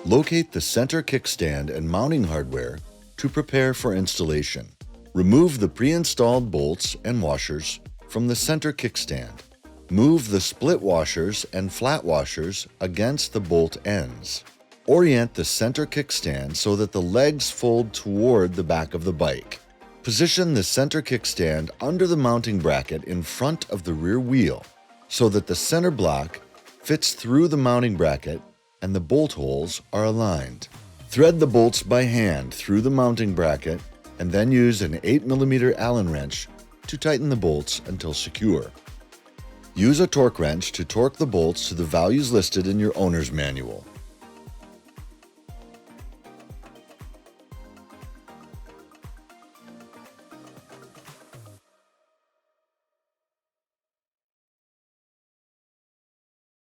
Locate the center kickstand and mounting hardware to prepare for installation. Remove the pre-installed bolts and washers from the center kickstand. Move the split washers and flat washers against the bolt ends. Orient the center kickstand so that the legs fold toward the back of the bike. Position the center kickstand under the mounting bracket in front of the rear wheel so that the center block fits through the mounting bracket and the bolt holes are aligned. Thread the bolts by hand through the mounting bracket and then use an 8mm Allen wrench to tighten the bolts until secure. Use a torque wrench to torque the bolts to the values listed in your owner's manual.